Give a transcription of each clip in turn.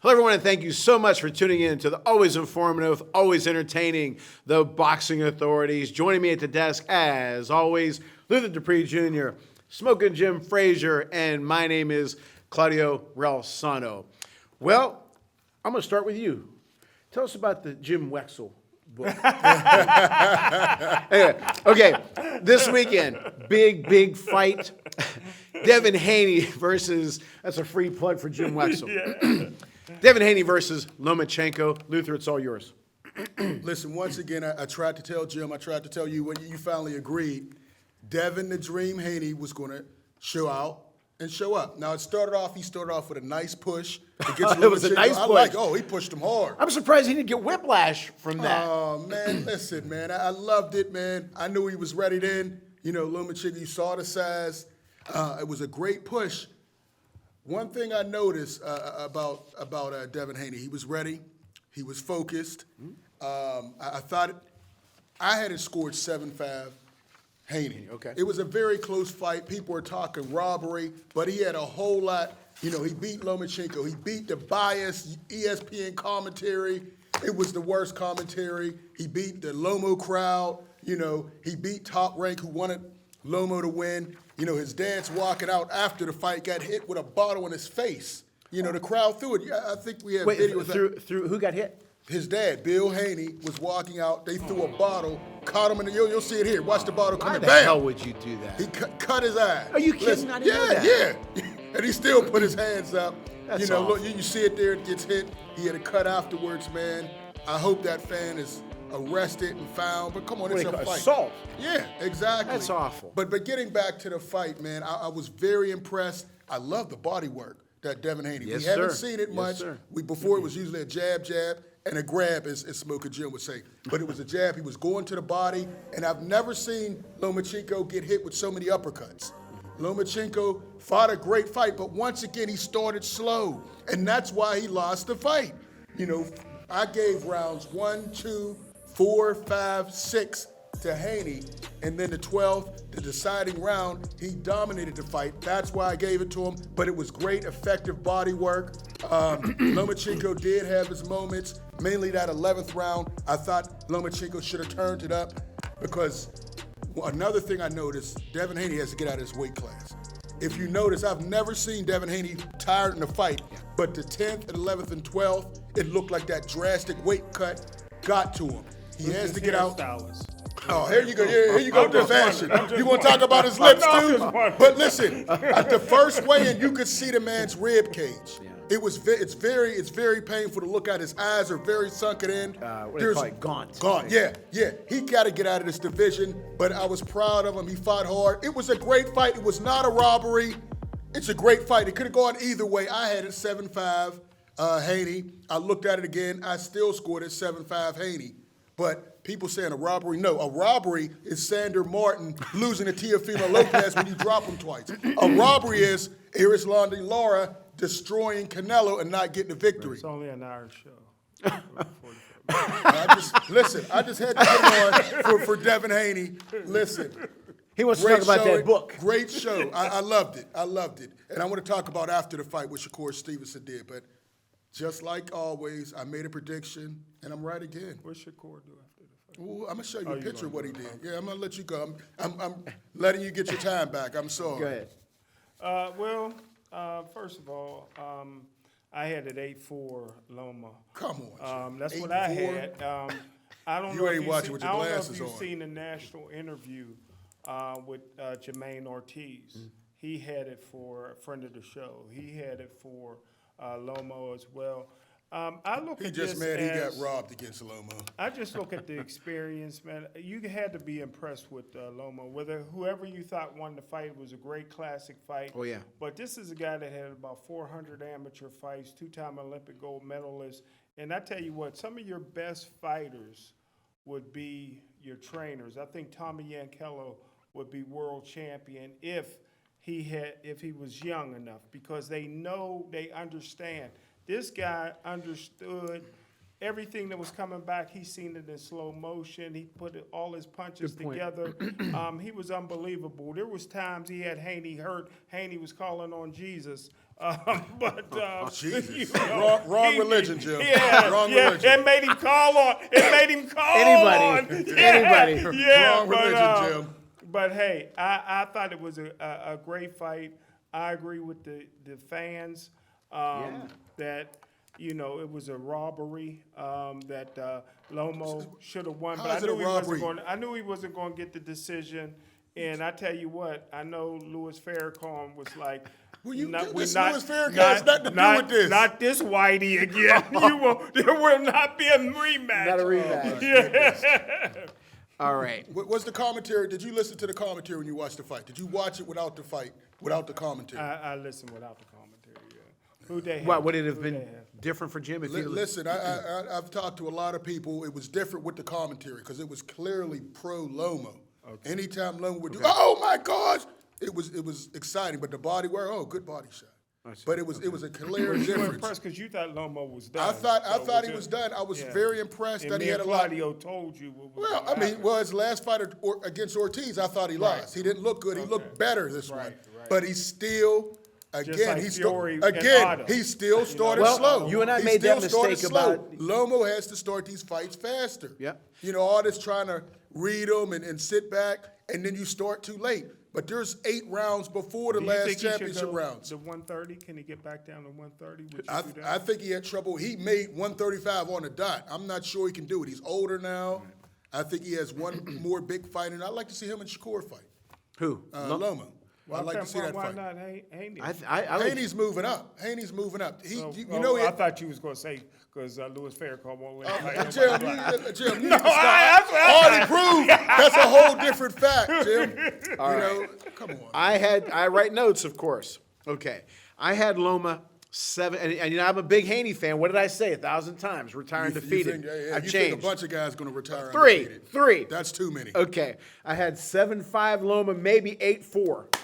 Hello, everyone, and thank you so much for tuning in to the always informative, always entertaining, The Boxing Authorities. Joining me at the desk, as always, Luther Dupree Jr., Smoking Jim Frazier, and my name is Claudio Relsano. Well, I'm going to start with you. Tell us about the Jim Wexell book. Anyway, okay, this weekend, big fight. Devin Haney versus, that's a free plug for Jim Wexell. Yeah. Devin Haney versus Lomachenko. Luther, it's all yours. Listen, once again, I tried to tell Jim, I tried to tell you when you finally agreed, Devin the Dream Haney was going to show out and show up. Now, he started off with a nice push against It was a nice push. he pushed him hard. I'm surprised he didn't get whiplash from that. Oh, man, listen, man, I loved it, man. I knew he was ready then. You know, Lomachenko, you saw the size. It was a great push. One thing I noticed about Devin Haney, he was ready, he was focused. I thought I had it scored 7-5 Haney. Okay. It was a very close fight. People were talking robbery, but he had a whole lot. You know, he beat Lomachenko. He beat the biased ESPN commentary. It was the worst commentary. He beat the Lomo crowd. You know, he beat Top Rank, who wanted Lomo to win. You know, his dad's walking out after the fight, got hit with a bottle in his face. You know, the crowd threw it. I think we have video of that. Through who got hit? His dad, Bill Haney, was walking out. They threw a bottle, caught him in the, you'll see it here. Watch the bottle coming. Why the Bam! hell would you do that? He cut his eye. Are you kidding? I didn't know that. Yeah. And he still put his hands up. That's you know, awful. look, you see it there, it gets hit. He had a cut afterwards, man. I hope that fan is arrested and found, but come on, it's a fight. Assault. Yeah, exactly. That's awful. But getting back to the fight, man, I was very impressed. I love the body work that Devin Haney. Yes, we haven't sir. seen it Yes, much. sir. Before it was usually a jab, and a grab, as Smoker Jim would say. But it was a jab. He was going to the body, and I've never seen Lomachenko get hit with so many uppercuts. Lomachenko fought a great fight, but once again, he started slow, and that's why he lost the fight. You know, I gave rounds 1, 2, 4, 5, 6 to Haney, and then the 12th, the deciding round, he dominated the fight. That's why I gave it to him, but it was great, effective body work. Lomachenko did have his moments, mainly that 11th round. I thought Lomachenko should have turned it up because another thing I noticed, Devin Haney has to get out of his weight class. If you notice, I've never seen Devin Haney tired in a fight, but the 10th and 11th and 12th, it looked like that drastic weight cut got to him. He has to get out. Oh, here you go. Here you go with the fashion. You want to talk about his lips too? But listen, at the first weigh-in, you could see the man's rib cage. It's very painful to look at. His eyes are very sunken in. What do they call it? Gaunt. Gaunt. Yeah. He got to get out of this division. But I was proud of him. He fought hard. It was a great fight. It was not a robbery. It's a great fight. It could have gone either way. I had it 7-5 Haney. I looked at it again. I still scored it 7-5 Haney. But people saying a robbery, no. A robbery is Sander Martin losing to Teofimo Lopez when you drop him twice. A robbery is Erislandy Lara destroying Canelo and not getting the victory. It's only an hour show. I just had to get on for Devin Haney. Listen. He wants to talk about that book. Great show. I loved it. And I want to talk about after the fight, which, of course, Stevenson did. But just like always, I made a prediction, and I'm right again. What should Shakur do after the fight? Ooh, I'm going to show you a picture of what he did. Yeah, I'm going to let you go. I'm letting you get your time back. I'm sorry. Go ahead. First of all, I had it 8-4 Lomo. Come on. That's what I had. I don't know if you've seen the national interview with Jermaine Ortiz. He had it for a friend of the show. He had it for Lomo as well. He just mad he got robbed against Lomo. I just look at the experience, man. You had to be impressed with Lomo. Whoever you thought won the fight was a great classic fight. Oh, yeah. But this is a guy that had about 400 amateur fights, 2-time Olympic gold medalist. And I tell you what, some of your best fighters would be your trainers. I think Tommy Yankello would be world champion if he was young enough, because they understand. This guy understood everything that was coming back, he seen it in slow motion. He put all his punches together. He was unbelievable. There was times he had Haney hurt. Haney was calling on Jesus. Jesus. You know, Wrong religion, Jim. Yeah, Wrong yeah, religion. it made him call on. It made him call Anybody. on. Anybody. Yeah, Wrong religion, Jim. But hey, I thought it was a great fight. I agree with the fans that, you know, it was a robbery, that Lomo should have won. How But is it a robbery? I knew he wasn't going to get the decision. And I tell you what, I know Louis Farrakhan was like, Well, Louis Farrakhan has nothing to do with this. Not this Whitey again. There will not be a rematch. Not a rematch. Yeah. All right. What's the commentary? Did you listen to the commentary when you watched the fight? Did you watch it without the fight, without the commentary? I listened without the commentary. Yeah. Who they have? What would it have Who been they have? different for Jim if he Listen, I've talked to a lot of people. It was different with the commentary because it was clearly pro Lomo. Okay. Anytime Lomo would do, oh my gosh, it was exciting. But the body work, good body shot. But it was a clear You were difference. impressed because you thought Lomo was done. I thought he it was done. I was yeah. very impressed And that me he had and a lot. Claudio told you what was Well, gonna I mean, happen. well, his last fight against Ortiz, I thought he lost. He didn't look good. He looked better this one. Right. But he still, again, like Fury and Otto. he still started Well, slow. you and I He made that still started mistake slow. about- Lomo has to start these fights faster. Yep. You know, all this trying to read them and sit back, and then you start too late. But there's 8 rounds before the Do you think last he should championship go rounds. to 130? Can he get back down to 130? Would you do that? I think he had trouble. He made 135 on the dot. I'm not sure he can do it. He's older now. I think he has one more big fight, and I'd like to see him and Shakur fight. Who? Lomo. I'd like to see that why fight. not Haney? I like, Haney's moving up. Haney's moving up. I thought you was going to say because Louis Farrakhan won't let him fight Jim, nobody. you need to stop. Already proved. That's a whole different fact, Jim. Come on. I write notes, of course. Okay. I had Loma 7, and you know, I'm a big Haney fan. What did I say 1,000 times? Retiring defeated. You I've think a changed. bunch of guys going to retire 3. undefeated. 3. That's too many. Okay. I had 7-5 Loma, maybe 8-4.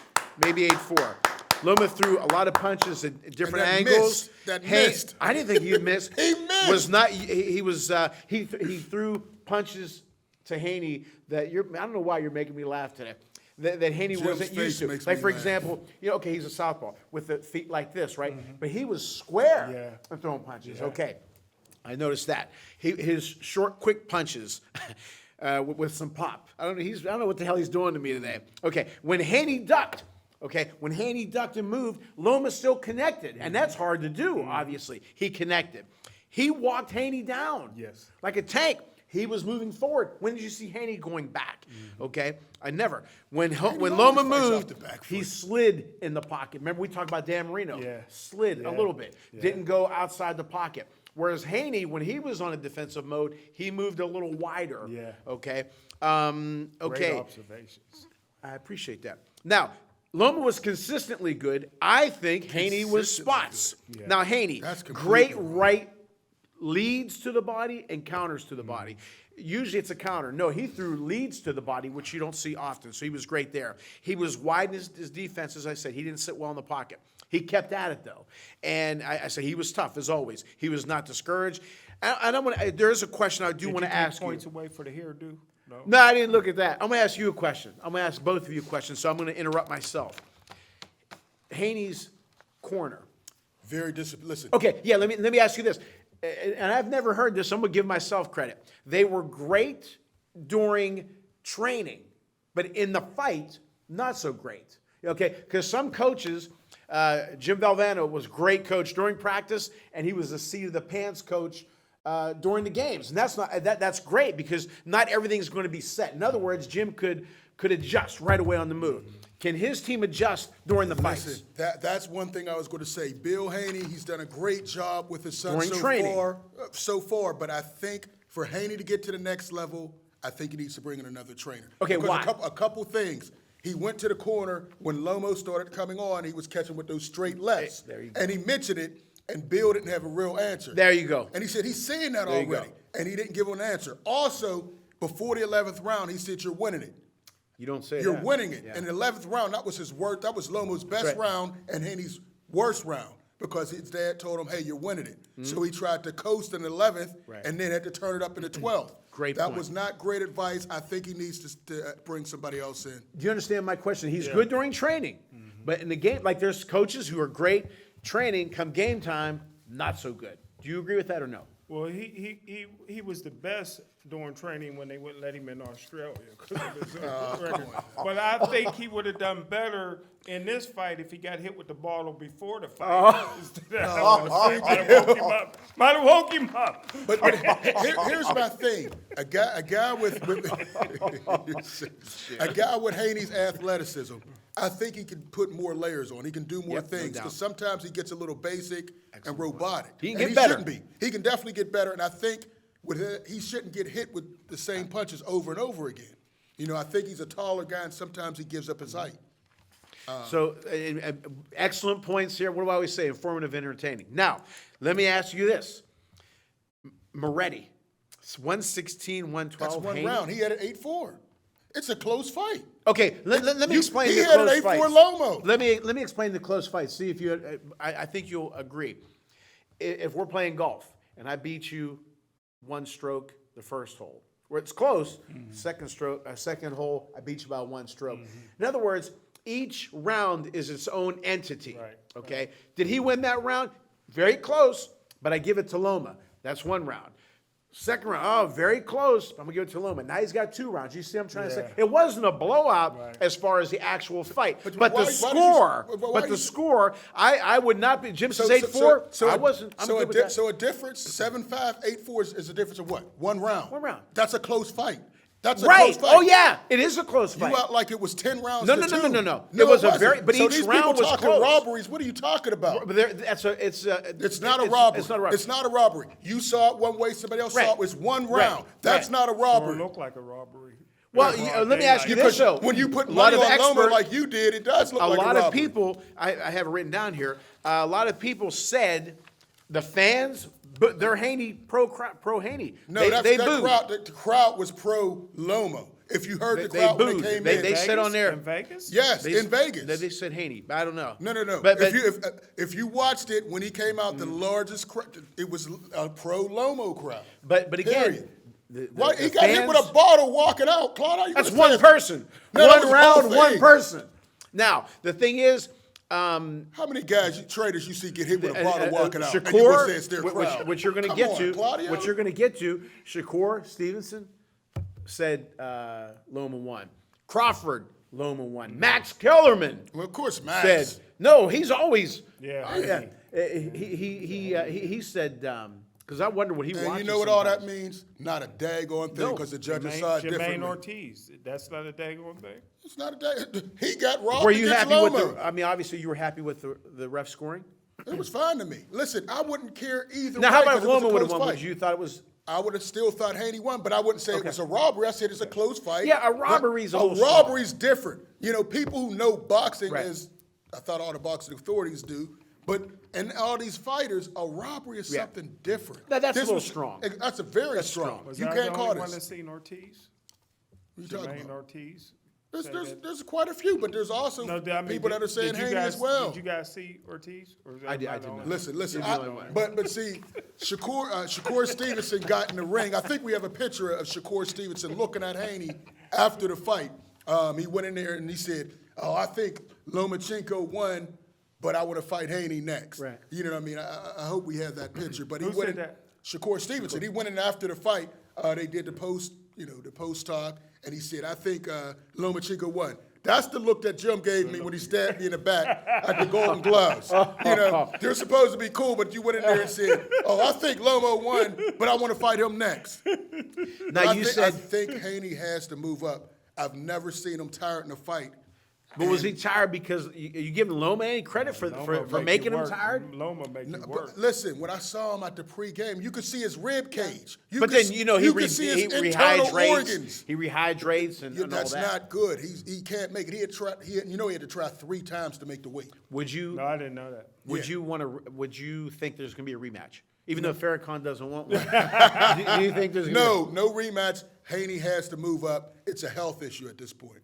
Maybe 8-4. Loma threw a lot of punches at different And that angles. missed. That missed. I didn't think he'd miss. He missed. Was not. He threw punches to Haney that I don't know why you're making me laugh today. That Haney Jim's wasn't face used to. makes Like me for laugh. example, okay, he's a southpaw with the feet like this, right? But he was square Yeah. and throwing punches. Okay, I noticed that. His short, quick punches. With some pop. I don't know what the hell he's doing to me today. Okay, when Haney ducked and moved, Loma still connected, and that's hard to do. Obviously, he connected. He walked Haney down. Yes. Like a tank. He was moving forward. When did you see Haney going back? Okay, I never. When Loma always fights off moved, the back he foot. slid in the pocket. Remember we talked about Dan Marino? Yeah. Slid a Yeah. little bit. Yeah. Didn't go outside the pocket. Whereas Haney, when he was on a defensive mode, he moved a little wider. Yeah. Okay. Great Okay. observations. I appreciate that. Now, Loma was consistently good. I think Haney was spots. Consistently good. Now, Haney, That's great completely right leads to the body and counters to the body. Usually it's a counter. No, he threw leads to the body, which you don't see often, so he was great there. He was wide in his defense, as I said. He didn't sit well in the pocket. He kept at it, though. And I say he was tough, as always. He was not discouraged. And there is a question I do want to ask you. Points away for the hairdo? No. No, I didn't look at that. I'm going to ask you a question. I'm going to ask both of you a question, so I'm going to interrupt myself. Haney's corner. Very disciplined. Listen, Okay, yeah, let me ask you this. And I've never heard this, so I'm going to give myself credit. They were great during training, but in the fight, not so great. Okay, because some coaches, Jim Valvano was a great coach during practice, and he was a seat of the pants coach during the games. And that's great because not everything's going to be set. In other words, Jim could adjust right away on the move. Can his team adjust during the fights? listen. That's one thing I was going to say. Bill Haney, he's done a great job with his son During training. so far. But I think for Haney to get to the next level, I think he needs to bring in another trainer. Okay, because why? A couple things. He went to the corner when Lomo started coming on. He was catching with those straight lefts, There you go. and he mentioned it. And Bill didn't have a real answer. There you go. And he said he's saying that There you already, go. and he didn't give him an answer. Also, before the 11th round, he said, "You're winning it. You don't say You're that. winning it." Yeah. And the 11th round, that was his worst. That was Lomo's best right. round and Haney's worst round. because his dad told him, hey, you're winning it. So he tried to coast in the 11th Right. and then had to turn it up in the 12th. Great That point. was not great advice. I think he needs to bring somebody else in. Do you understand my question? He's good during training, but in the game, like there's coaches who are great training, come game time, not so good. Do you agree with that or no? Well, he was the best during training when they wouldn't let him in Australia 'cause of his record. But I think he would have done better in this fight if he got hit with the ball before the fight. Instead of might have woke him up. But here's my thing: a guy with a guy with Haney's athleticism, I think he can put more layers on. He can do more Yep, no things doubt. because sometimes he gets a little basic and robotic. He can And get better. Shouldn't be. He can definitely get better, and I think he shouldn't get hit with the same punches over and over again. You know, I think he's a taller guy, and sometimes he gives up his height. So, excellent points here. What do I always say? Informative, entertaining. Now, let me ask you this. Moretti, it's 116, 112. That's one Haney. round. He had an 8-4. It's a close fight. Okay, let me explain he the had an close 8-4 fights. Lomo. Let me explain the close fight. See if you, I think you'll agree. If we're playing golf and I beat you one stroke the first hole, where it's close, second hole, I beat you by one stroke. In other words, each round is its own entity. Right. Okay. Did he win that round? Very close, but I give it to Loma. That's one round. Second round, oh, very close. I'm gonna give it to Loma. Now he's got 2 rounds. You see what I'm trying to say? It wasn't a blowout as far as the actual fight, but why- the why did you- score. why But did the you- score, I would not be. Jim says 8-4. I wasn't. I'm good with that. So a difference, 7-5, 8-4 is a difference of what? 1 round. 1 round. That's a close fight. That's a Right. close fight. Oh yeah, it is a close fight. You out like it was 10 rounds. No, to no, no, 2. no, no, no. It was a wasn't. very- but so each these round people was talking close. robberies. What are you talking about? But it's Not a robbery. It's not a robbery. It's not a robbery. You saw it one way, somebody else Right. saw it. It's 1 Right. round. That's Right. not a Or robbery. look like a robbery. Well, let me ask you this though. When you put A lot money of on Lomo experts- like you did, it does look a like a lot robbery. of people, I have it written down here. A lot of people said the fans, but they're Haney pro Haney. No, they that booed. crowd. The crowd was pro Lomo. If you heard the They crowd when booed. they came They in, said on there. In Vegas? yes, They- in Vegas. They said Haney. I don't know. No. But If you watched it when he came out, the largest it was a pro Lomo crowd. but again, Period. the Why he got hit fans- with a bottle walking out, Claude? how you That's gonna one say- person. No, that was One the round, whole one thing. person. Now the thing is. How many guys, traders, you see get hit with a bottle walking out? And you Shakur, would say it's their crowd. which you're going to Come get on, to, Claudio. what you're going to get to, Shakur Stevenson said Loma won. Crawford, Loma won. Max Kellerman Well, of course, Max. said, no, he's always. Yeah. He said, because I wonder what he And watches. you know what all that sometimes. means? Not a daggone thing No. because the judges Jermaine, saw it Jermaine differently. Ortiz. That's not a daggone thing. It's not a dag. He got robbed Were you against happy with Lomo. the? I mean, obviously you were happy with the ref scoring. It was fine to me. Listen, I wouldn't care either Now, way how about 'cause if it was a Loma would have close won? fight. Would you thought it was? I would have still thought Haney won, but I wouldn't say it was a robbery. I said it's a close fight. Yeah, a robbery's a a little strong. robbery's different. You know, people who know boxing Right. as I thought all the boxing authorities do, but and all these fighters, a robbery is Yeah. something different. Now, that's a This little was- strong. That's a very That's strong. strong. Was You I can't the call only one that this. seen Ortiz? What you talking Jermaine about? Ortiz? There's, said there's, that- there's quite a few, but there's also No, I mean, people that are saying did you Haney guys, as well. Did you guys see Ortiz? Or was I did- everybody I did the not. only- Listen, You're the only one. but see, Shakur Stevenson got in the ring. I think we have a picture of Shakur Stevenson looking at Haney after the fight. He went in there and he said, "Oh, I think Lomachenko won, but I want to fight Haney next." Right. You know what I mean? I hope we have that picture. But he Who went said in, that? Shakur Stevenson. He went in after the fight. They did the post talk, and he said, "I think Lomachenko won." That's the look that Jim gave me when he stabbed me in the back at the Golden Gloves. You know, they're supposed to be cool, but you went in there and said, "Oh, I think Lomo won, but I want to fight him next." Now I you think, said, I think Haney has to move up. I've never seen him tired in a fight. but was he tired because you giving Loma any credit for Loma make making you him work. tired? Loma make you But work. listen, when I saw him at the pregame, you could see his rib cage. You But could then s- you know he you could see his internal organs. He rehydrates and Yeah, all that's that. not good. He can't make it. He had to try 3 times to make the weight. Would you? No, I didn't know that. Would Yeah. you want to? Would you think there's going to be a rematch? Even though Farrakhan doesn't want one, do you think there's No rematch. Haney has to move up. It's a health issue at this point.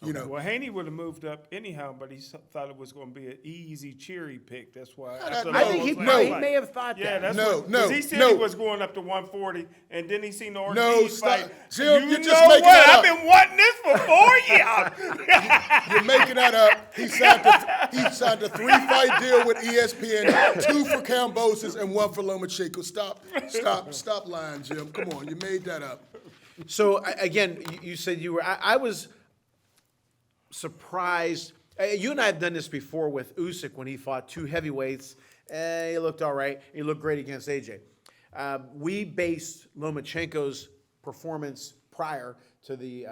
You know, Well, Haney would have moved up anyhow, but he thought it was going to be an easy, cheery pick. That's why. I think he may have thought Yeah, that. that's No, he said no. he was going up to 140, and then he seen the Ortiz No, stop. fight. Jim, you you're know just making what? that I've up. been wanting this for 4 years. you're making that up. He signed a 3-fight deal with ESPN, 2 for Kambosos and 1 for Lomachenko. Stop lying, Jim. Come on, you made that up. So again, you said you were. I was surprised. You and I have done this before with USYK when he fought 2 heavyweights. He looked all right. He looked great against AJ. We based Lomachenko's performance prior to the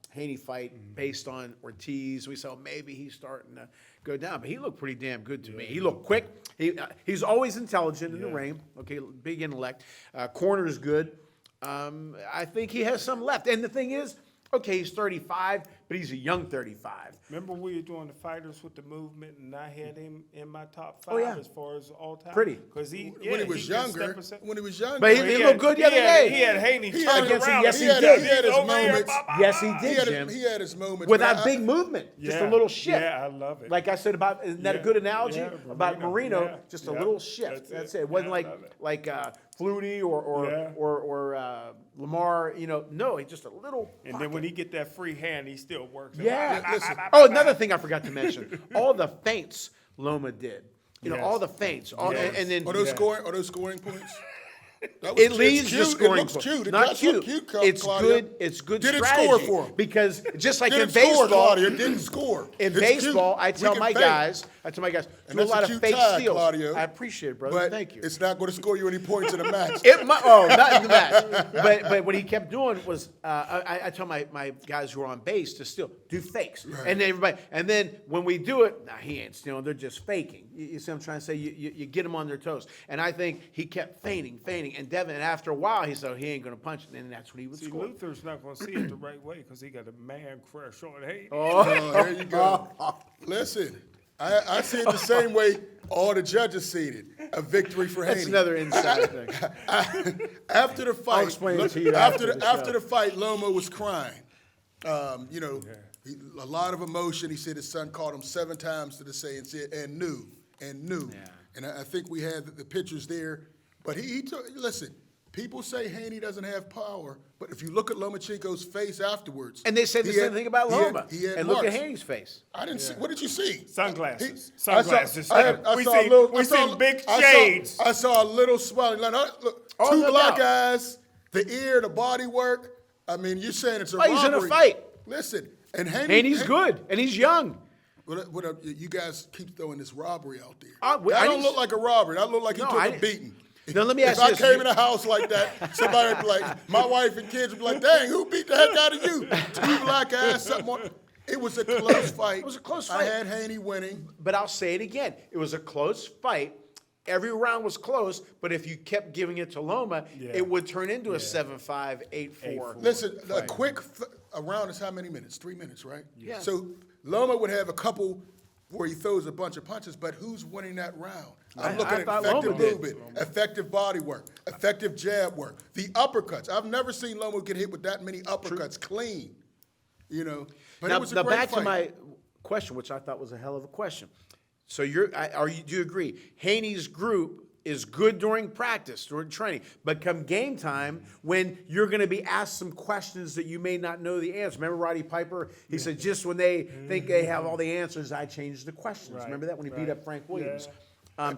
Haney fight based on Ortiz. We saw maybe he's starting to go down, but he looked pretty damn good to me. He looked quick. He's always intelligent in the ring. Okay, big intellect. Corner is good. I think he has some left. And the thing is, okay, he's 35, but he's a young 35. Remember we were doing the fighters with the movement, and I had him in my top 5 Oh, yeah. as far as all time. Pretty. Because When he was younger, But he looked good the other day. He had Haney He turned had- around. yes, he and did. He had his over here, moments. bah, bah, Yes, he bah. did, Jim. He had his moments. With but that big movement, just a Yeah. little shift. Yeah, I love it. Like I said about, isn't that a Yeah. good analogy? Yeah, About Marino. Marino, Yeah. just a Yeah. little shift. That's It it. wasn't Yeah, I love it. like Flutie or Yeah. Lamar. No, it's just a little. And then when he get that free hand, he still works. Yeah. Listen. Oh, another thing I forgot to mention: all the feints Loma did. Yes. All the feints. Yes. And then Are those scoring points? That was it cute. leads It's to cute. scoring It looks points. cute. It Not does look cute. cute, It's Claudia. good. It's good Did it strategy. score for him? Because just like Did in it score, baseball, Claudia? Didn't score. in It's baseball, cute. I We tell can my fake. guys, And do a that's lot a of cute fake tie, steals. Claudio. I appreciate it, brother. But Thank you. it's not going to score you any points in a match. It might, not in the match. But what he kept doing was, I tell my guys who are on base to still do fakes, and then when we do it, nah, he ain't stealing. They're just faking. You see what I'm trying to say? You get them on their toes, and I think he kept feigning, and Devin. And after a while, he said he ain't going to punch, and that's when he would See, score. Luther's not going to see it the right way because he got a man crush on Haney. Oh, there you go. Listen, I see it the same way all the judges see it. A victory for Haney. That's another inside thing. After the fight, explain it to you after the after show. the fight, Lomo was crying. A lot of emotion. He said his son called him 7 times to the say and knew. Yeah. And I think we had the pictures there. But he took, listen, people say Haney doesn't have power, but if you look at Lomachenko's face afterwards. And they said the same thing about Loma. He had And look at marks. Haney's face. I didn't see. What did you see? Sunglasses. I saw- Sunglasses. I we saw a see, little- we I saw- see big I saw- shades. I saw a little swelling. Look, Oh, 2 no black doubt. eyes, the ear, the body work. I mean, you're saying it's a Oh, robbery. he's in a fight. Listen, and Haney's good, and he's young. You guys keep throwing this robbery out there. I That didn't don't look s- like a robbery. That look like he No, took I a didn't- beating. Now, let me ask if I you this. came in a house like that, somebody would be like, my wife and kids would be like, dang, who beat the heck out of you? 2 black eyes, something more. It was a close fight. It was a close I fight. had Haney winning. But I'll say it again. It was a close fight. Every round was close, but if you kept giving it to Loma, it would turn into a 7-5, 8-4. Listen, a round is how many minutes? 3 minutes, right? Yeah. So Loma would have a couple where he throws a bunch of punches, but who's winning that round? I'm I looking at thought effective Loma did. movement, effective body work, effective jab work, the uppercuts. I've never seen Loma get hit with that many uppercuts clean. But Now, it was a now great back fight. to my question, which I thought was a hell of a question. So do you agree? Haney's group is good during practice, during training, but come game time, when you're going to be asked some questions that you may not know the answer. Remember Roddy Piper? He said, just when they think they have all the answers, I change the questions. Right, Remember that when he beat up Frank Williams? Yeah.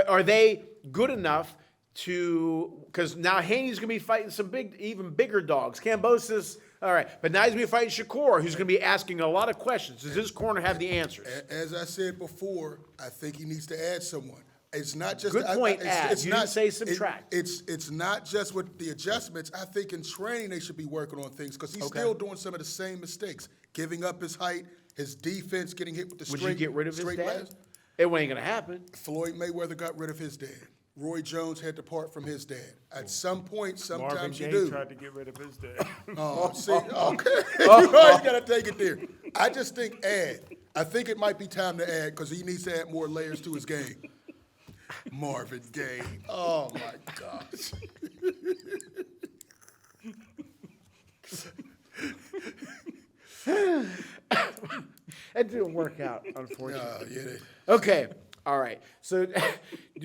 Are they good enough to? Because now Haney's going to be fighting some even bigger dogs. Kambosos. All right, but now he's going to be fighting Shakur, who's going to be asking a lot of questions. Does his corner have the answers? As I said before, I think he needs to add someone. It's not just Good point, add. It's You not, didn't say subtract. It's not just with the adjustments. I think in training they should be working on things because he's still doing some of the same mistakes, giving up his height, his defense, getting hit with the Would straight. you get rid of his straight dad? last. It ain't going to happen. Floyd Mayweather got rid of his dad. Roy Jones had to part from his dad. At some point, Marvin sometimes you Gaye do. tried to get rid of his dad. Oh, see, okay. You got to take it there. I just think add. I think it might be time to add because he needs to add more layers to his game. Marvin Gaye. Oh, my gosh. That didn't work out, unfortunately. Yeah. Okay, all right. So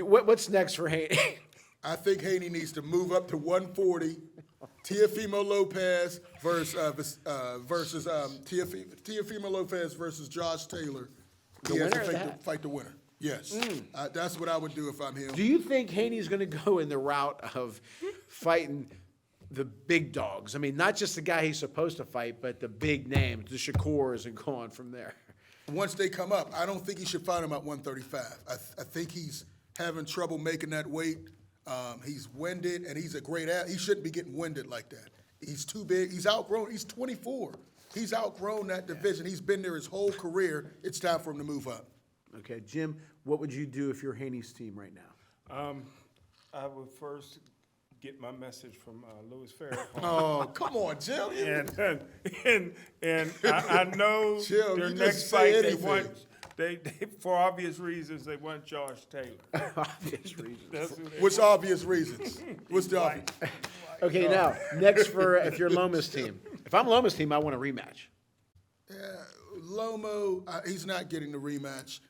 what's next for Haney? I think Haney needs to move up to 140. Teofimo Lopez versus Teofimo Lopez versus Josh Taylor. He has to fight the winner. Yes, that's what I would do if I'm him. Do you think Haney's going to go in the route of fighting the big dogs? I mean, not just the guy he's supposed to fight, but the big names, the Shakurs, and go on from there. Once they come up, I don't think he should fight him at 135. I think he's having trouble making that weight. He's winded, and he's a great athlete. He shouldn't be getting winded like that. He's too big. He's outgrown. He's 24. He's outgrown that division. He's been there his whole career. It's time for him to move up. Okay, Jim, what would you do if you're Haney's team right now? I would first get my message from Louis Farrakhan. Oh, come on, Jim. And I know Jim, their you next just say fight anything. they for obvious reasons they want Josh Taylor. Obvious reasons. That's who they What's obvious reasons? What's the obvious? Okay, now, next for if you're Loma's team. If I'm Loma's team, I want a rematch. Lomo, he's not getting the rematch.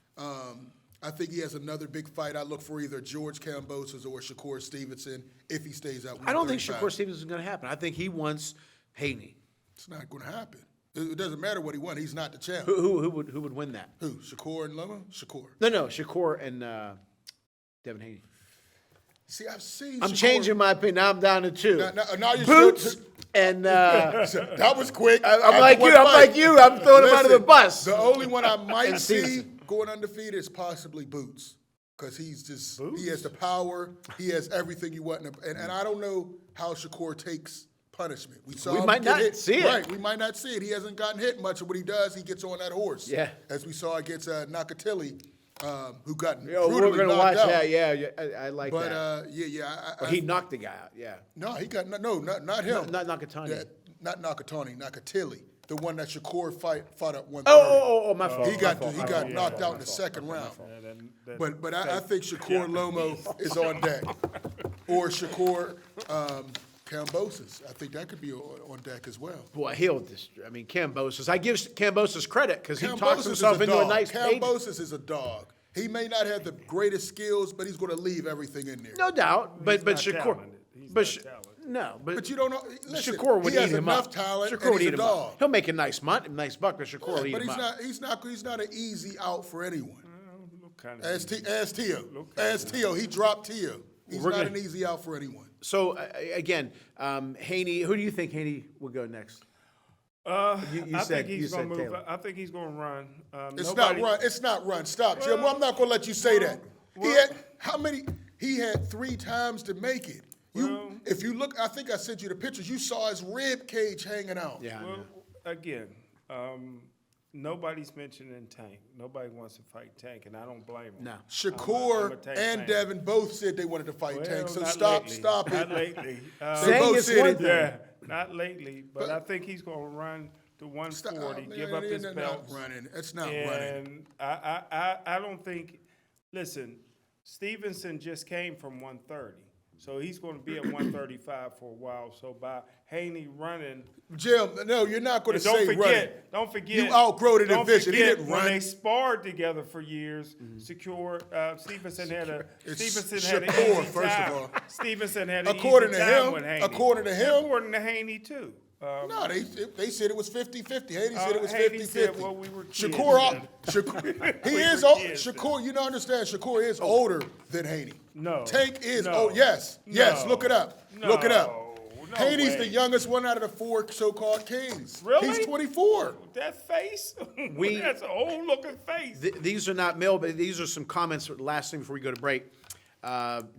I think he has another big fight. I look for either George Kambosos or Shakur Stevenson if he stays at 135. I don't think Shakur Stevenson is going to happen. I think he wants Haney. It's not going to happen. It doesn't matter what he won. He's not the champ. Who would win that? Who? Shakur and Lomo? Shakur. No, Shakur and Devin Haney. See, I've seen. I'm Shakur. changing my opinion. Now I'm down to two. Now you're Boots and that was quick. I'm like you. I'm throwing him under the bus. The only one I might And see Stevenson. going undefeated is possibly Boots, because he's just he has the power, he has everything you want, and I don't know how Shakur takes punishment. We We him might get not hit. see it. Right, we might not see it. He hasn't gotten hit much, and what he does, he gets on that horse. Yeah. As we saw against NAKATANI, who got Yo, brutally we're going to knocked watch out. that. Yeah, I like But that. But he knocked the guy out. Yeah. no, he got not him. Not Nakatani. Yeah, not NAKATANI, NAKATANI, the one that Shakur fought at 130. Oh, my fault. He got my fault. knocked out in the second round. Yeah, But I think Shakur Lomo is on deck, or Shakur Kambosos. I think that could be on deck as well. Boy, I mean, Kambosos. I give Kambosos credit because he Kambosos talks is himself a into a dog. nice page. Kambosos is a dog. He may not have the greatest skills, but he's going to leave everything in there. No doubt. But not Shakur. talented. He's But not talented. no, But you don't know. Listen, Shakur would he has eat him enough up. talent, Shakur and would he's eat a him dog. up. He'll make a nice buck, but Shakur will eat But him up. he's not an easy out for anyone. Kind of As Tio, he dropped Tio. He's We're not gonna- an easy out for anyone. So again, Haney. Who do you think Haney will go next? You I said- think he's you going said to move. Taylor. I think he's going to run. It's not run. It's not run. Stop, Jim. I'm not going to let you say that. He had how many? He had 3 times to make it. If you look, I think I sent you the pictures. You saw his rib cage hanging out. Yeah. I Well, know. again, nobody's mentioning Tank. Nobody wants to fight Tank, and I don't blame him. No. Shakur I'm a Tank and fan. Devin both said they wanted to fight Well, Tank. So not stop lately. it. Not lately. They Saying both it's said one it. thing. Yeah, not lately. But I think he's going to run to 140, Stop. give up his They're belts. not running. It's not running. And I don't think. Listen, Stevenson just came from 130, so he's going to be at 135 for a while. So by Haney running, Jim, no, you're not going and to say running. don't forget, You outgrow the don't division. He forget didn't when run. they sparred together for years. Stevenson had an It's easy Shakur, first of time. all. Stevenson had an According easy to time him- with Haney. according to him- according to Haney too. No, they said it was 50-50. Haney said it was Haney 50-50. said, well, we were kids Shakur, he We is were old. kids Shakur, you don't understand. Shakur is older than Haney. No. Tank is No. old. Yes. No. Look it up. Look it up. No Haney's way. the youngest one out of the 4 so-called kings. Really? He's 24. That face? We- That's an old looking face. These are not mail, but these are some comments. Last thing before we go to break.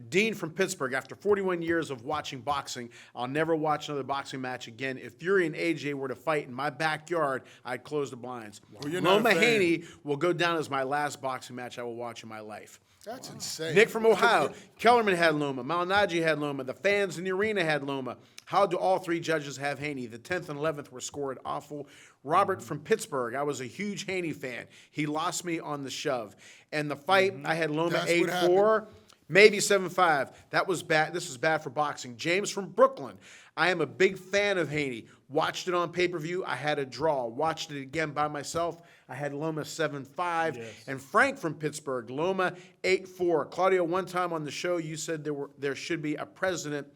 Dean from Pittsburgh, after 41 years of watching boxing, I'll never watch another boxing match again. If Fury and AJ were to fight in my backyard, I'd close the blinds. Well, you're not a Loma fan. Haney will go down as my last boxing match I will watch in my life. That's insane. Nick from Ohio, Kellerman had Loma, Malinaji had Loma, the fans in the arena had Loma. How do all 3 judges have Haney? The 10th and 11th were scored awful. Robert from Pittsburgh, I was a huge Haney fan. He lost me on the shove. And the fight, I had Loma That's what 8-4. Maybe 7-5. That was bad. This is bad for boxing. James from Brooklyn. I am a big fan of Haney. Watched it on pay-per-view. I had a draw. Watched it again by myself. I had Loma 7-5. Yes. And Frank from Pittsburgh, Loma 8-4. Claudio, one time on the show, you said there should be a president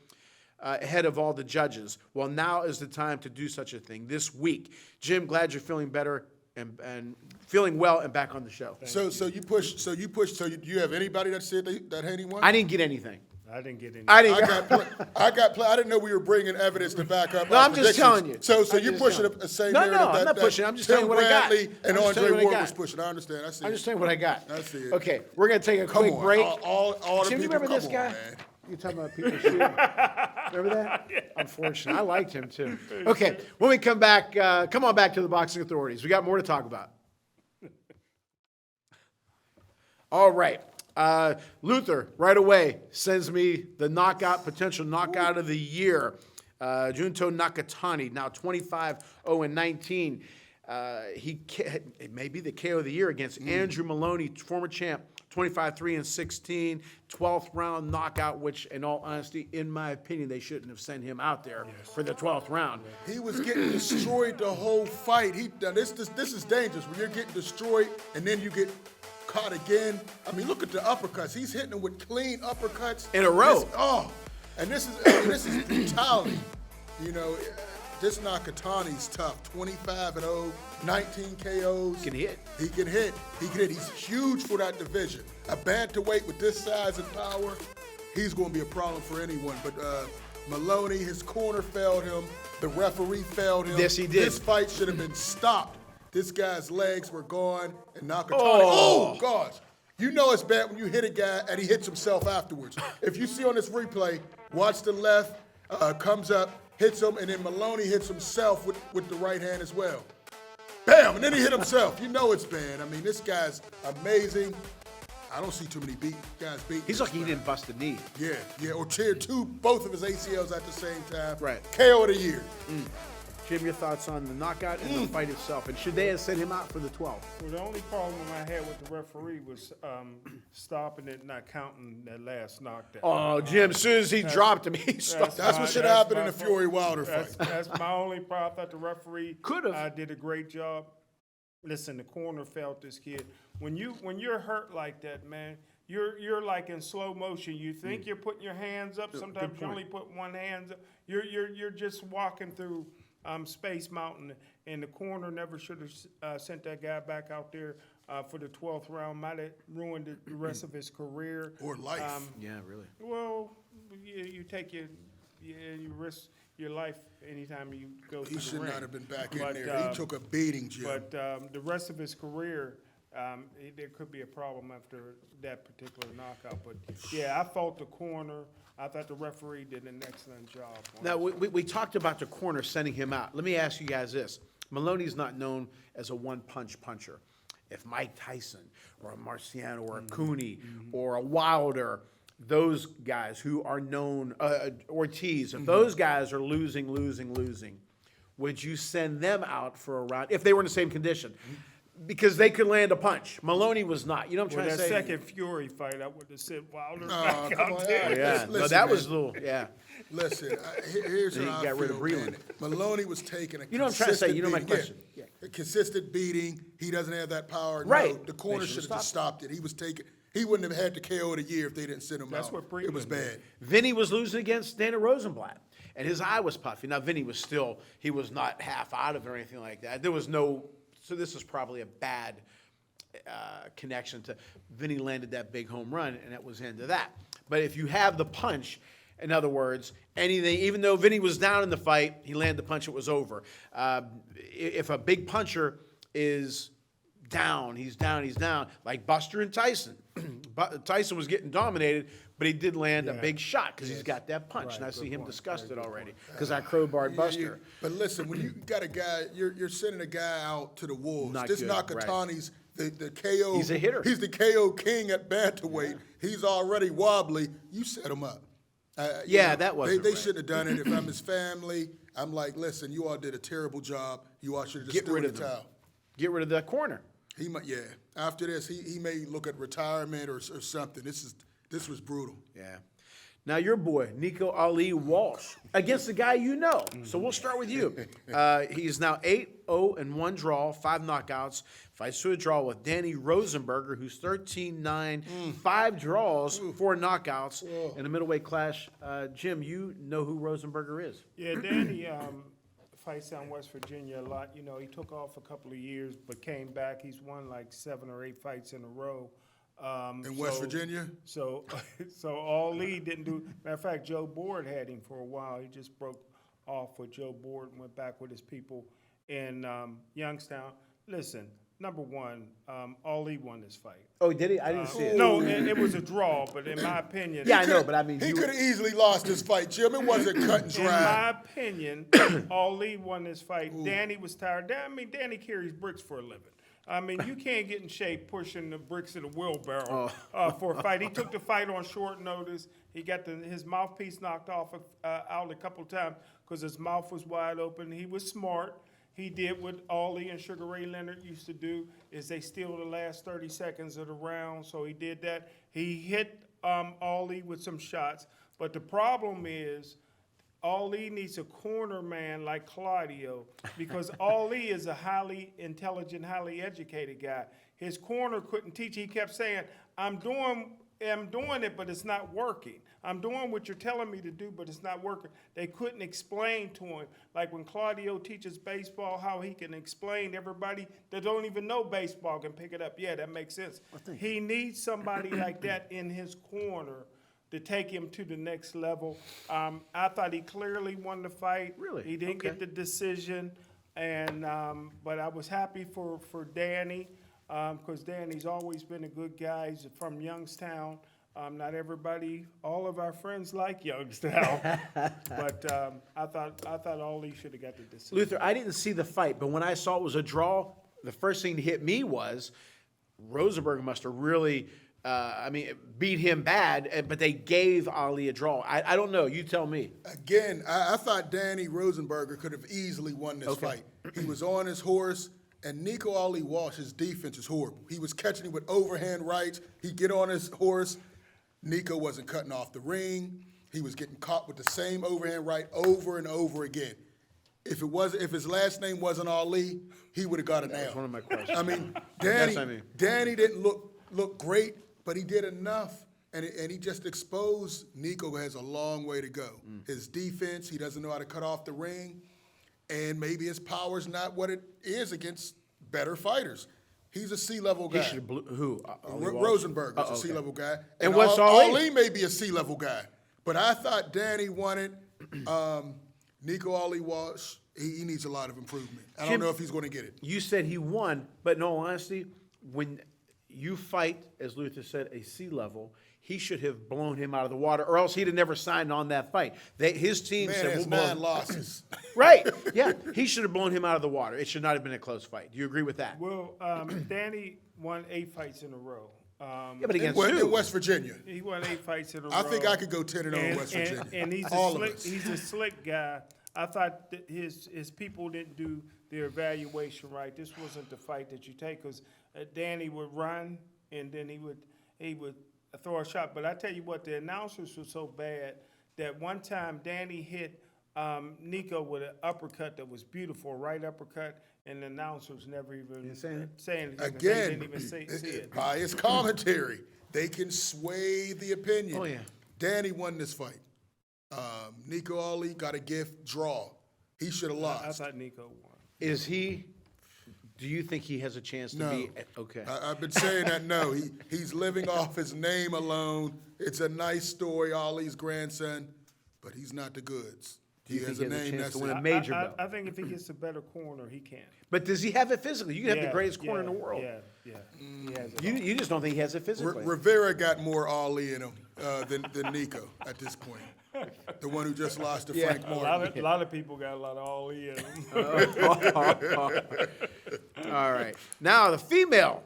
ahead of all the judges. Well, now is the time to do such a thing this week. Jim, glad you're feeling better and feeling well and back on the show. So you have anybody that said that Haney won? I didn't get anything. I didn't get any. I didn't. I didn't know we were bringing evidence to back up. No, our I'm just predictions. telling you. So I'm you're just pushing telling a same No, narrative no, I'm that not pushing. I'm just telling you what I got. Bradley and I'm just telling Andre you what I Ward got. was pushing. I understand. I see. I'm just telling you what I got. I see it. Okay, we're going to take a Come quick on. break. All the Jim, you people, remember this come guy? on, man. You talking about people shooting? Remember that? Unfortunate. I liked him too. Okay, when we come back, come on back to the Boxing Authorities. We got more to talk about. All right. Luther, right away, sends me the potential knockout of the year. Junto Nakatani, now 25-0-19. It may be the KO of the year against Andrew Maloney, former champ, 25-3-16, 12th round knockout, which, in all honesty, in my opinion, they shouldn't have sent him out there for the 12th round. He was getting destroyed the whole fight. This is dangerous when you're getting destroyed and then you get caught again. I mean, look at the uppercuts. He's hitting them with clean uppercuts In a row. This is brutality. You know, this Nakatani's tough. 25-0, 19 KOs. He can hit. He can hit. He's huge for that division. A bantamweight with this size and power, he's going to be a problem for anyone. But Maloney, his corner failed him. The referee failed him. Yes, he did. This fight should have been stopped. This guy's legs were gone, and Nakatani. Oh. Oh, gosh. You know it's bad when you hit a guy and he hits himself afterwards. If you see on this replay, watch the left, comes up, hits him, and then Maloney hits himself with the right hand as well. Bam! And then he hit himself. You know it's bad. I mean, this guy's amazing. I don't see too many guys beat. He's lucky he didn't bust a knee. Yeah, or tear both of his ACLs at the same time. Right. KO of the year. Jim, your thoughts on the knockout and the fight itself? And should they have sent him out for the 12th? Well, the only problem I had with the referee was stopping it, not counting that last knockdown. Oh, Jim, as soon as he dropped him, he stopped. That's what should have happened in the Fury Wilder fight. That's my only problem. I thought the referee Could've. did a great job. Listen, the corner felt this kid. When you're hurt like that, man, you're like in slow motion. You think you're putting your hands up. Sometimes you only put one hand up. You're just walking through Space Mountain, and the corner never should have sent that guy back out there for the 12th round. Might have ruined the rest of his career. Or life. Yeah, really. Well, you take you risk your life anytime you go through He the should ring. not have been back in there. He took a beating, Jim. But the rest of his career, there could be a problem after that particular knockout. But yeah, I fought the corner. I thought the referee did an excellent job. Now, we talked about the corner sending him out. Let me ask you guys this. Maloney's not known as a one-punch puncher. If Mike Tyson or a Marciano or a Cooney or a Wilder, those guys who are known, Ortiz, if those guys are losing, would you send them out for a round if they were in the same condition? Because they could land a punch. Maloney was not. You know what I'm trying to say? That second Fury fight, I would have sent Wilder Oh, back come out on, there. Yeah, Listen, no, that man. was a little, yeah. Listen, here's Then how he I got rid of feel, man. Breland. Maloney was taking a You know what I'm trying to say? consistent You know my beating. question. Yeah. A consistent beating. He doesn't have that power. Right. No, the corner They should should've have just stopped it. He wouldn't have had the KO of the year if they didn't send him That's out. what It was Breland bad. Vinny was losing against Dana Rosenblatt, and his eye was puffy. Now, Vinny was he was not half out of it or anything like that. There was no, so this is probably a bad connection to Vinny landed that big home run, and that was the end of that. But if you have the punch, in other words, anything, even though Vinny was down in the fight, he landed the punch, it was over. If a big puncher is down, he's down, like Buster and Tyson. Tyson was getting dominated, but he did land a big shot because he's got that punch, and I see him disgusted already because I crowbarred Buster. But listen, when you got a guy, you're sending a guy out to the wolves. Not This good, Nakatani's the KO. He's a hitter. He's the KO king at bantamweight. He's already wobbly. You set him up. That wasn't They right. shouldn't have done it. If I'm his family, I'm like, listen, you all did a terrible job. You all should have just Get threw rid in of the them. towel. Get rid of that corner. He might, yeah. After this, he may look at retirement or something. This was brutal. Yeah. Now, your boy, Nico Ali Walsh, against the guy you know. So we'll start with you. He's now 8-0-1 draw, 5 knockouts. Fights to a draw with Danny Rosenberger, who's 13-9, 5 draws, 4 knockouts in a middleweight clash. Jim, you know who Rosenberger is. Yeah, Danny fights down West Virginia a lot. You know, he took off a couple of years, but came back. He's won like 7 or 8 fights in a row. In West Virginia? So Ali didn't do. Matter of fact, Joe Board had him for a while. He just broke off with Joe Board and went back with his people in Youngstown. Listen, number one, Ali won this fight. Oh, did he? I didn't see it. No, it was a draw, but in my opinion, Yeah, I know, but I mean, He could have easily lost this fight, Jim. It wasn't cut and in dry. my opinion, Ali won this fight. Danny was tired. Danny carries bricks for a living. I mean, you can't get in shape pushing the bricks in a wheelbarrow for a fight. He took the fight on short notice. He got his mouthpiece knocked off out a couple of times because his mouth was wide open. He was smart. He did what Ali and Sugar Ray Leonard used to do, is they steal the last 30 seconds of the round. So he did that. He hit Ali with some shots. But the problem is, Ali needs a corner man like Claudio because Ali is a highly intelligent, highly educated guy. His corner couldn't teach. He kept saying, I'm doing it, but it's not working. I'm doing what you're telling me to do, but it's not working. They couldn't explain to him. Like when Claudio teaches baseball, how he can explain to everybody that don't even know baseball can pick it up. Yeah, that makes sense. He needs somebody like that in his corner to take him to the next level. I thought he clearly won the fight. Really? He didn't get the decision, and but I was happy for Danny because Danny's always been a good guy. He's from Youngstown. Not everybody, all of our friends like Youngstown, but I thought Ali should have got the decision. Luther, I didn't see the fight, but when I saw it was a draw, the first thing to hit me was Rosenberg must have really, beat him bad, but they gave Ali a draw. I don't know. You tell me. Again, I thought Danny Rosenberger could have easily won this fight. He was on his horse, and Nico Ali Walsh, his defense is horrible. He was catching him with overhand rights. He'd get on his horse. Nico wasn't cutting off the ring. He was getting caught with the same overhand right over and over again. If his last name wasn't Ali, he would have got it now. That's one of my questions. I mean, Yes, I mean. Danny didn't look great, but he did enough, and he just exposed Nico has a long way to go. His defense, he doesn't know how to cut off the ring, and maybe his power's not what it is against better fighters. He's a C-level guy. He should have who? Ali Walsh? Rosenberg is a C-level guy. And what's Ali? Ali may be a C-level guy, but I thought Danny won it. Nico Ali Walsh, he needs a lot of improvement. I don't know if he's going to get it. You said he won, but in all honesty, when you fight, as Luther said, a C-level, he should have blown him out of the water, or else he'd have never signed on that fight. His team Man said, has we'll blow 9 losses. Right, yeah. He should have blown him out of the water. It should not have been a close fight. Do you agree with that? Well, Danny won 8 fights in a row. Yeah, but against In who? West Virginia. He won 8 fights in a row. I think I could go 10-0 in West Virginia. And he's All of us. he's a slick guy. I thought that his people didn't do their evaluation right. This wasn't the fight that you take because Danny would run and then he would throw a shot. But I tell you what, the announcers were so bad that one time Danny hit Nico with an uppercut that was beautiful, right uppercut, and the announcers never even say anything. They Again, didn't even see it. by his commentary, they can sway the opinion. Oh, yeah. Danny won this fight. Nico Ali got a gift draw. He should have lost. I thought Nico won. Is he? Do you think he has a chance to No. be? Okay. I've been saying that no. He's living off his name alone. It's a nice story, Ali's grandson, but he's not the goods. Do you He think has he a has a name chance that's to win a it. major I, belt? I think if he gets a better corner, he can. But does he have it physically? You can have the greatest corner in the world. Yeah. He has it. You just don't think he has it physically. Rivera got more Ali in him than Nico at this point. The one who just lost to Frank Martin. A lot of people got a lot of all in them. All right. Now the female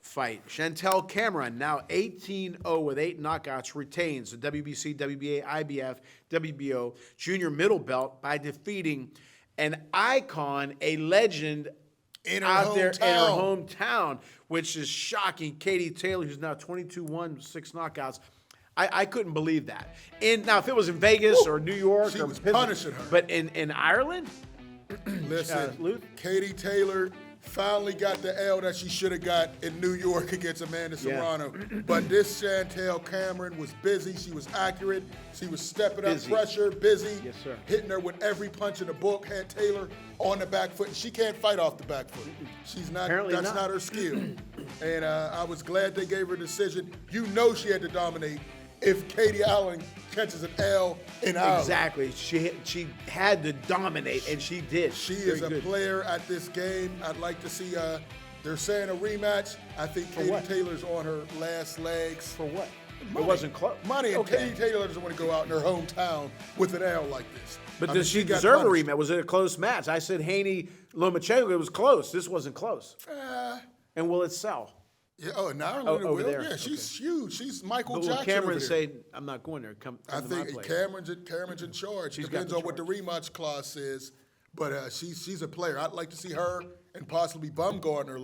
fight. Chantel Cameron, now 18-0 with 8 knockouts, retains the WBC, WBA, IBF, WBO junior middle belt by defeating an icon, a legend In her out there in her hometown. hometown, which is shocking. Katie Taylor, who's now 22-1, 6 knockouts. I couldn't believe that. Now, if it was in Vegas or New York, She or was Pittsburgh, punishing her. But in Ireland, Listen, Luke? Katie Taylor finally got the L that she should have got in New York against Amanda Yeah. Serrano. But this Chantel Cameron was busy. She was accurate. She was stepping Busy. up pressure, busy. Yes, sir. Hitting her with every punch in the book. Had Taylor on the back foot. She can't fight off the back foot. She's not. Apparently that's not. not her skill. And I was glad they gave her a decision. You know she had to dominate if Katie Allen catches an L in Ireland. exactly, she had to dominate, and she did. She Very is a good. player at this game. I'd like to see, they're saying a rematch. I think Katie what? Taylor's on her last legs. For what? Money. It wasn't close. Money, and Okay. Katie Taylor doesn't want to go out in her hometown with an L like this. But I mean, does she got deserve a punished. rematch? Was it a close match? I said Haney, Lomachenko. It was close. This wasn't close. And will it sell? Yeah, oh, in Ireland Oh, it over will. there. Yeah, she's huge. She's Michael But will Jackson Cameron over there. say, "I'm not going there"? Come I to my think place. Cameron's in charge. She's got Depends the on what the rematch clause says. But she's a player. I'd like to see her and possibly Baumgartner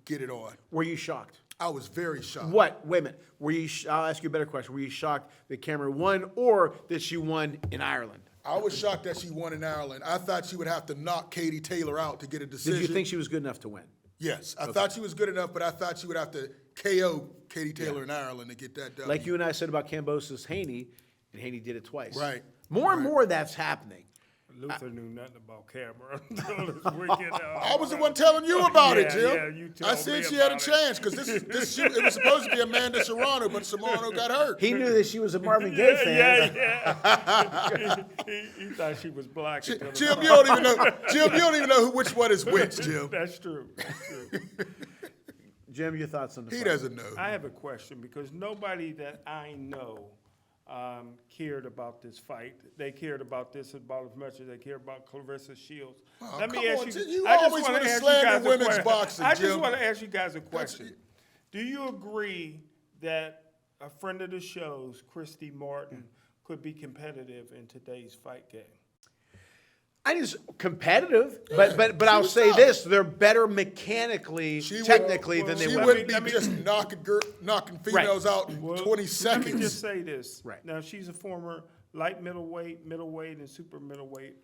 get it on. Were you shocked? I was very shocked. What? Wait a minute. Were you? I'll ask you a better question. Were you shocked that Cameron won, or that she won in Ireland? I was shocked that she won in Ireland. I thought she would have to knock Katie Taylor out to get a decision. Did you think she was good enough to win? Yes, I thought she was good enough, but I thought she would have to KO Katie Taylor in Ireland to get that done. Like you and I said about Kambosos Haney, and Haney did it twice. Right. More and more that's happening. Luther knew nothing about Cameron until this weekend. I was the one telling you about it, Yeah, Jim. yeah, you told I said me she had a about it. chance because it was supposed to be Amanda Serrano, but Serrano got hurt. He knew that she was a Marvin Gaye fan. Yeah. he thought she was black. until the- Jim, you don't even know. Jim, you don't even know which one is which, Jim. That's true. That's true. Jim, your thoughts on the He fight? doesn't know. I have a question because nobody that I know cared about this fight. They cared about this about as much as they cared about Clarissa Shields. Oh, Let me come ask on, you. Jim. You I just always wanna wanna ask you slander guys a women's question. boxing, I just Jim. want to ask you guys a question. Do you agree that a friend of the show's, Christy Martin, could be competitive in today's fight game? I just competitive, but she I'll was say tough. this: they're better mechanically, technically than they She were. wouldn't be Let me- just knocking females out in 20 Let me seconds. just say this. Right. Now, she's a former light middleweight, and super middleweight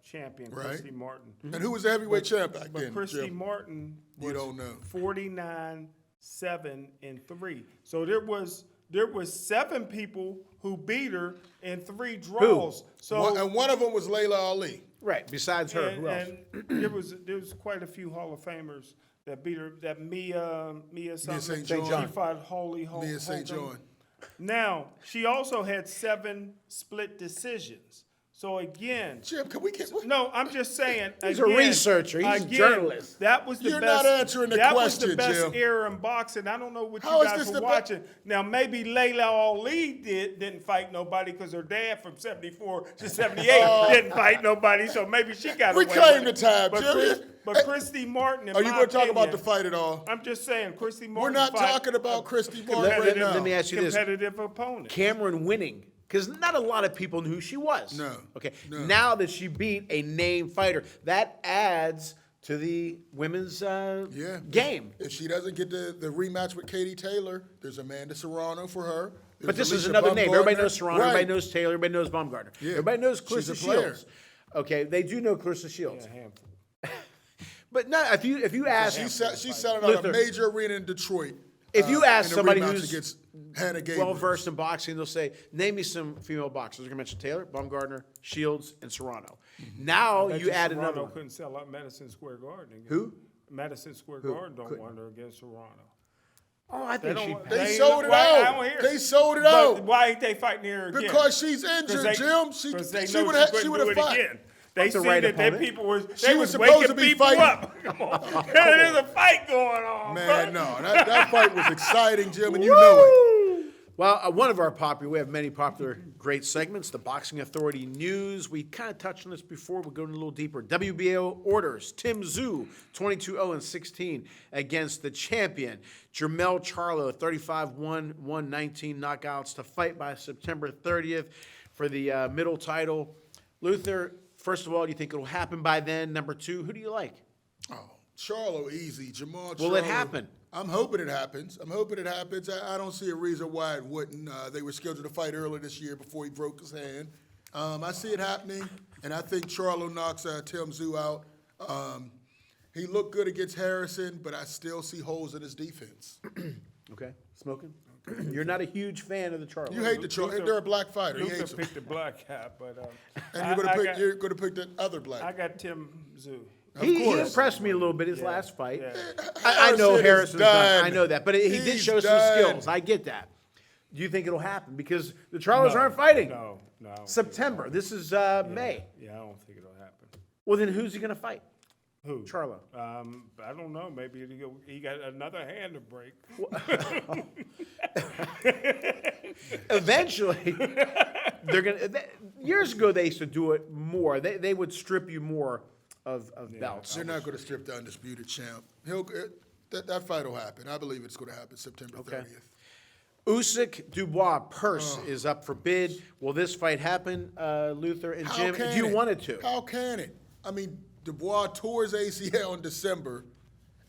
champion, Right. Christy Martin. And who was the heavyweight champ back But then, Christy Jim? Martin You was don't know. 49-7-3. So there was 7 people who beat her in 3 draws. So And one of them was Layla Ali. Right. Besides her, who else? and there was quite a few Hall of Famers that beat her. That Mia something. St. John. She fought Holy Mia St. Holcomb. John. Now she also had 7 split decisions. So again, Jim, can we get? no, I'm just saying. He's a again, researcher. He's a journalist. That was the You're best. not answering the that was question, the best Jim. era in boxing. I don't know what How you is guys this were the be- watching. Now maybe Layla Ali didn't fight nobody because her dad from '74 to '78 didn't fight nobody. So maybe she got away. Reclaim with the time, it. But, Jim. but Christy Martin. Are you going to talk about the fight at all? I'm just saying, Christy Martin. We're not fought talking about a Christy Martin right competitive- now. Let me ask you this: competitive opponent. Cameron winning, because not a lot of people knew who she was. No. Okay. No. Now that she beat a named fighter, that adds to the women's game. If she doesn't get the rematch with Katie Taylor, there's Amanda Serrano for her. But There's this is Alicia another name. Everybody Baumgartner. knows Serrano. Right. Everybody knows Taylor. Everybody knows Baumgartner. Yeah. Everybody knows She's Clarissa a player. Shields. Okay, they do know Clarissa Shields. A handful. But not if you ask She's selling out Luther, a major arena in Detroit. If you ask in a somebody rematch who's against Hannah Gabriel. well versed in boxing, they'll say, "Name me some female boxers." They're gonna mention Taylor, Baumgartner, Shields, and Serrano. Now Bet you add Serrano another one. couldn't sell out Madison Square Garden. Again. Who? Madison Square Who? Garden don't Couldn't. want her against Serrano. Oh, I think don't she. want- They sold it why- I out. don't hear They it. sold it But out. why ain't they fighting her again? Because she's injured, they- Jim. 'cause She know would have couldn't do it fought. again. They the see right that their opponent. people was She they was was supposed waking to be people fighting- up. Come on. There's a fight going on, Man, bro. no, that fight was exciting, Jim, and you know it. Well, one of our popular, we have many popular great segments, the Boxing Authority News. We kind of touched on this before. We'll go in a little deeper. WBO orders Tim Tszyu, 22-0-16 against the champion. Jermell Charlo, 35-1-1-19 knockouts to fight by September 30th for the middle title. Luther, first of all, do you think it'll happen by then? Number 2, who do you like? Oh, Charlo easy. Jamal Charlo. Will it happen? I'm hoping it happens. I don't see a reason why it wouldn't. They were scheduled to fight earlier this year before he broke his hand. I see it happening, and I think Charlo knocks Tim Tszyu out. He looked good against Harrison, but I still see holes in his defense. Okay, Smoking? You're not a huge fan of the Charlo. You hate the Charlo. They're a black fighter. He Luther hates them. picked the black guy, but And you're going to pick the other black. I got Tim Tszyu. He impressed me a little bit his last fight. Yeah. I know Harrison is Harrison's done. done. I know that, but he did He's show some done. skills. I get that. Do you think it'll happen? Because the Charlos aren't fighting. No. September. This is May. Yeah, I don't think it'll happen. Well, then who's he going to fight? Who? Charlo. I don't know. Maybe he got another hand to break. Eventually, they're going to. Years ago, they used to do it more. They would strip you more of belts. They're not going to strip the undisputed champ. That fight will happen. I believe it's going to happen September 30th. USYK Dubois purse is up for bid. Will this fight happen, Luther and How Jim? can Do you it? want it to? How can it? I mean, Dubois tore his ACL in December.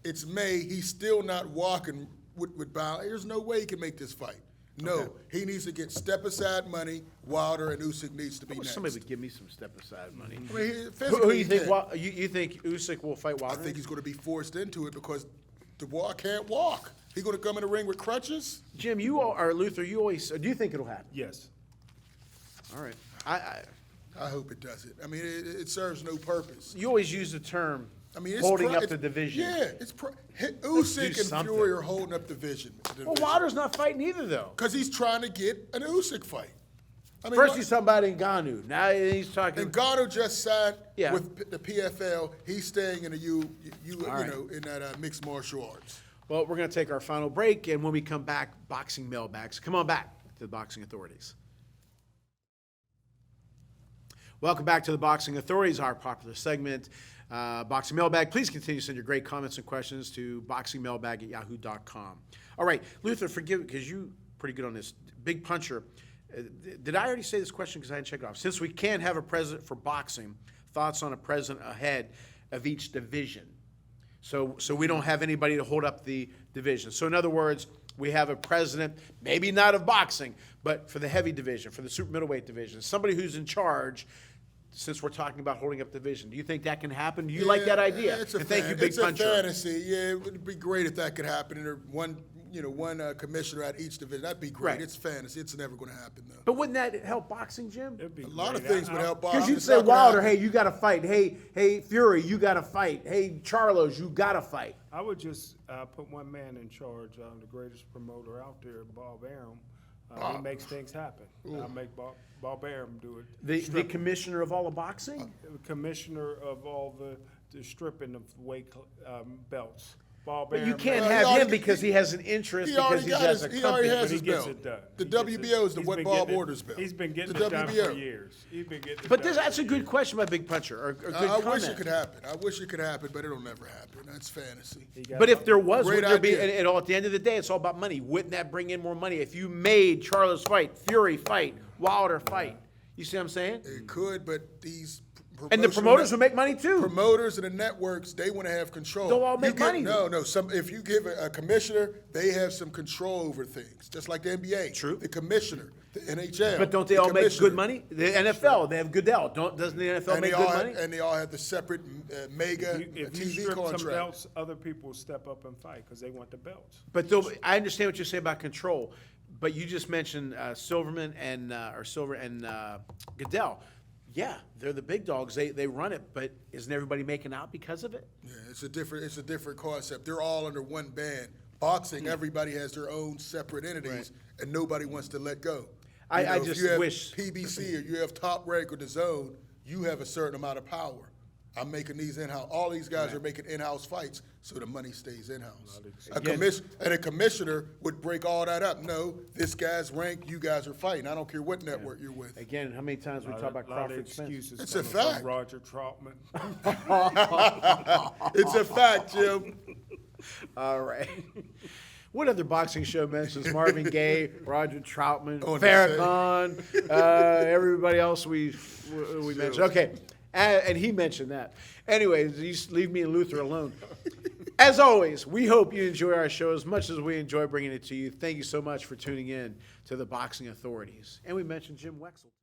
It's May. He's still not walking with Bound. There's no way he can make this fight. No, he needs to get step-aside money. Wilder and Usyk needs to be next. Somebody would give me some step-aside money. I mean, Who do physically, you he think? can't. You think Usyk will fight I Wilder? think he's going to be forced into it because Dubois can't walk. He's going to come in the ring with crutches. Jim, or Luther, you always. Do you think it'll happen? Yes. All right. I hope it doesn't. I mean, it serves no purpose. You always use the term. I mean, holding up the division. Yeah, Usyk and something. Fury are holding up the division. Well, Wilder's not fighting either, though. Because he's trying to get an Usyk fight. I mean, First he's talking about Ngannou. Now he's talking. Ngannou just signed Yeah. with the PFL. He's staying in the right. in that mixed martial arts. Well, we're going to take our final break, and when we come back, boxing mailbags. Come on back to the Boxing Authorities. Welcome back to the Boxing Authorities, our popular segment, Boxing Mailbag. Please continue to send your great comments and questions to boxingmailbag@yahoo.com. All right, Luther, forgive me, because you're pretty good on this. Big Puncher, did I already say this question because I didn't check it off? Since we can't have a president for boxing, thoughts on a president ahead of each division? So we don't have anybody to hold up the division. So in other words, we have a president, maybe not of boxing, but for the heavy division, for the super middleweight division, somebody who's in charge. Since we're talking about holding up the division, do you think that can happen? Do you like that idea? It's a thank you, Big it's Puncher. a fantasy. Yeah, it would be great if that could happen. And one commissioner at each division. That'd be great. Right. It's fantasy. It's never going to happen though. But wouldn't that help boxing, Jim? It'd be A lot of great. things would help boxing. Because you'd It's say, not gonna Wilder, happen. hey, you got to fight. Hey, Fury, you got to fight. Hey, Charlos, you got to fight. I would just put one man in charge, the greatest promoter out there, Bob Arum. He makes things happen. I make Bob Arum do it. The commissioner of all of boxing? Commissioner of all the stripping of weight belts. Bob But you Arum, can't Well, he have him already- because he has an interest because he has a he company. already has but he his gets belt. it done. The He gets WBO is the he's what been Bob getting it- orders belt. He's been getting The it done for WBO. years. He's been getting it But done. that's a good question by Big Puncher, or a good I comment. wish it could happen. I wish it could happen, but it'll never happen. That's fantasy. He got But if it. there was, Great wouldn't there be, idea. and at the end of the day, it's all about money. Wouldn't that bring in more money? If you made Charles fight, Fury fight, Wilder fight, you see what I'm saying? It could, but these And the promoters would make money too. Promoters and the networks, they want to have control. They'll all make money. No. If you give a commissioner, they have some control over things, just like the NBA. True. The commissioner, the NHL. But don't they the all make commissioner. good money? The NFL, they have Goodell. Doesn't the NFL And make they good all money? and they all have the separate mega If you TV strip some contract. belts, other people will step up and fight because they want the belts. But though, I understand what you're saying about control. But you just mentioned Silver and Goodell. Yeah, they're the big dogs. They run it, but isn't everybody making out because of it? Yeah, it's a different concept. They're all under one band. Boxing, everybody has their own separate entities, and nobody wants to let go. I if just you have wish- PBC or you have Top Rank or the Zone, you have a certain amount of power. I'm making these in-house. All these guys are making in-house fights, so the money stays in-house. A commissioner would break all that up. No, this guy's ranked, you guys are fighting. I don't care what network you're with. Again, how many times we talk about A lot of Crawford Spence? excuses It's a coming from fact. Roger Troutman. It's a fact, Jim. All right. What other boxing show mentions Marvin Gaye, Roger Troutman, Oh, and Farrakhan, everybody else we mentioned? Okay, and he mentioned that. Anyways, you just leave me and Luther alone. As always, we hope you enjoy our show as much as we enjoy bringing it to you. Thank you so much for tuning in to the Boxing Authorities. And we mentioned Jim Wexell.